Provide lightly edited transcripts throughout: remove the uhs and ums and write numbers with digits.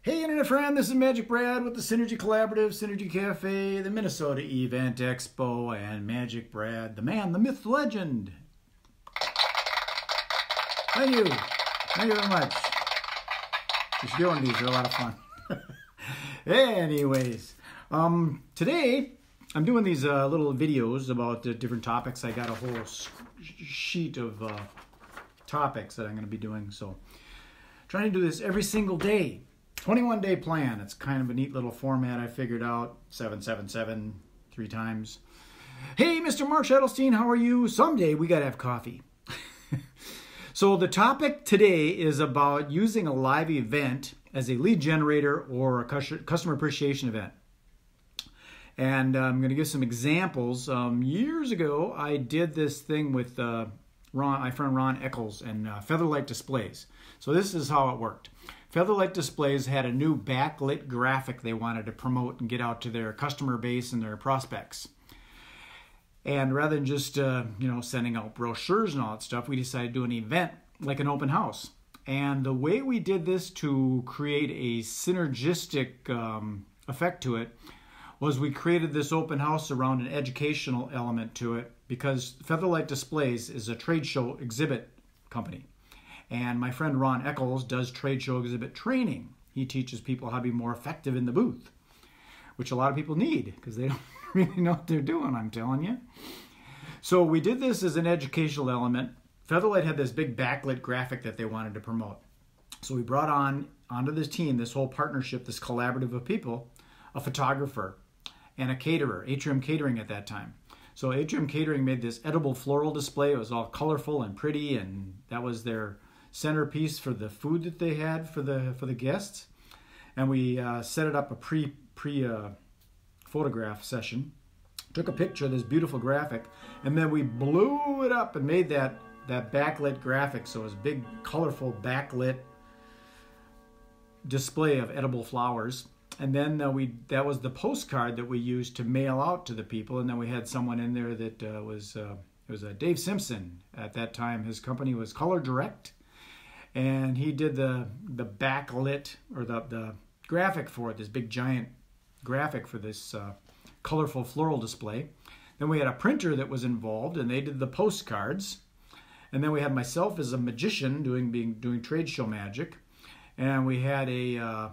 Hey Internet friend, this is Magic Brad with the Synergy Collaborative, Synergy Cafe, the Minnesota Event Expo, and Magic Brad, the man, the myth, the legend. Thank you. Thank you very much. You should go on these, they're a lot of fun. Anyways, today I'm doing these little videos about different topics. I got a whole sheet of topics that I'm going to be doing, so trying to do this every single day. 21-day plan. It's kind of a neat little format I figured out. 777, 3 times. Hey, Mr. Mark Shedelstein, how are you? Someday we got to have coffee. So the topic today is about using a live event as a lead generator or a customer appreciation event. And I'm going to give some examples. Years ago, I did this thing with my friend Ron Eccles and Featherlight Displays. So this is how it worked. Featherlight Displays had a new backlit graphic they wanted to promote and get out to their customer base and their prospects. And rather than just sending out brochures and all that stuff, we decided to do an event like an open house. And the way we did this to create a synergistic effect to it was we created this open house around an educational element to it, because Featherlight Displays is a trade show exhibit company. And my friend Ron Eccles does trade show exhibit training. He teaches people how to be more effective in the booth, which a lot of people need because they don't really know what they're doing, I'm telling you. So we did this as an educational element. Featherlight had this big backlit graphic that they wanted to promote. So we brought onto this team, this whole partnership, this collaborative of people, a photographer and a caterer, Atrium Catering at that time. So Atrium Catering made this edible floral display. It was all colorful and pretty, and that was their centerpiece for the food that they had for the guests. And we set it up a pre photograph session, took a picture of this beautiful graphic, and then we blew it up and made that backlit graphic. So it was big colorful backlit display of edible flowers. And then that was the postcard that we used to mail out to the people. And then we had someone in there that it was Dave Simpson at that time. His company was Color Direct. And he did the backlit, or the graphic for it, this big giant graphic for this colorful floral display. Then we had a printer that was involved, and they did the postcards. And then we had myself as a magician doing trade show magic. And we had a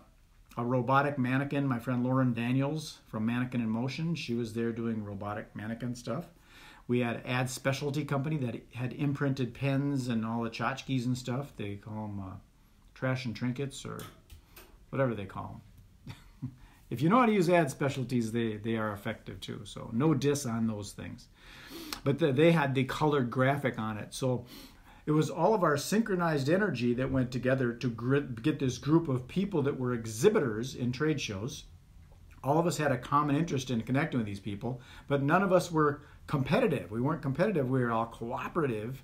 robotic mannequin, my friend Lauren Daniels from Mannequin in Motion. She was there doing robotic mannequin stuff. We had Ad Specialty Company that had imprinted pens and all the tchotchkes and stuff. They call them trash and trinkets, or whatever they call them. If you know how to use ad specialties, they are effective too. So no diss on those things. But they had the colored graphic on it. So it was all of our synchronized energy that went together to get this group of people that were exhibitors in trade shows. All of us had a common interest in connecting with these people, but none of us were competitive. We weren't competitive. We were all cooperative.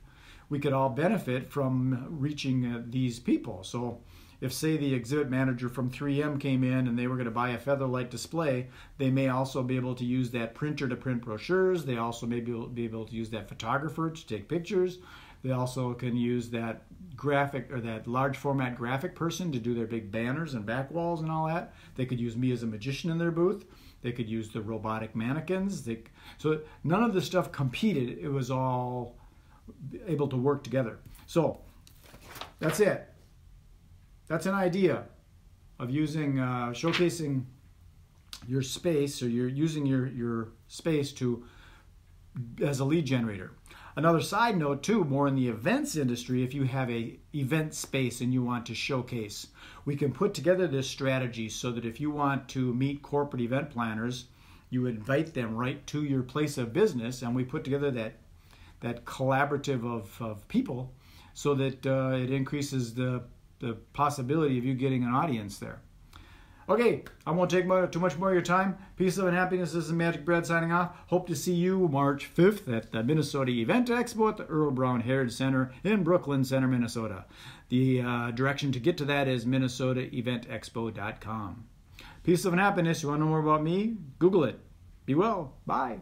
We could all benefit from reaching these people. So if, say, the exhibit manager from 3M came in and they were going to buy a Featherlight display, they may also be able to use that printer to print brochures. They also may be able to use that photographer to take pictures. They also can use that graphic, or that large format graphic person, to do their big banners and back walls and all that. They could use me as a magician in their booth. They could use the robotic mannequins. So none of the stuff competed. It was all able to work together. So that's it. That's an idea of using, showcasing your space, or you're using your space as a lead generator. Another side note too, more in the events industry, if you have a event space and you want to showcase, we can put together this strategy so that if you want to meet corporate event planners, you invite them right to your place of business, and we put together that collaborative of people so that it increases the possibility of you getting an audience there. Okay, I won't take too much more of your time. Peace, love, and happiness. This is Magic Brad signing off. Hope to see you March 5th at the Minnesota Event Expo at the Earl Brown Heritage Center in Brooklyn Center, Minnesota. The direction to get to that is minnesotaeventexpo.com. Peace, love, and happiness. You want to know more about me? Google it. Be well. Bye.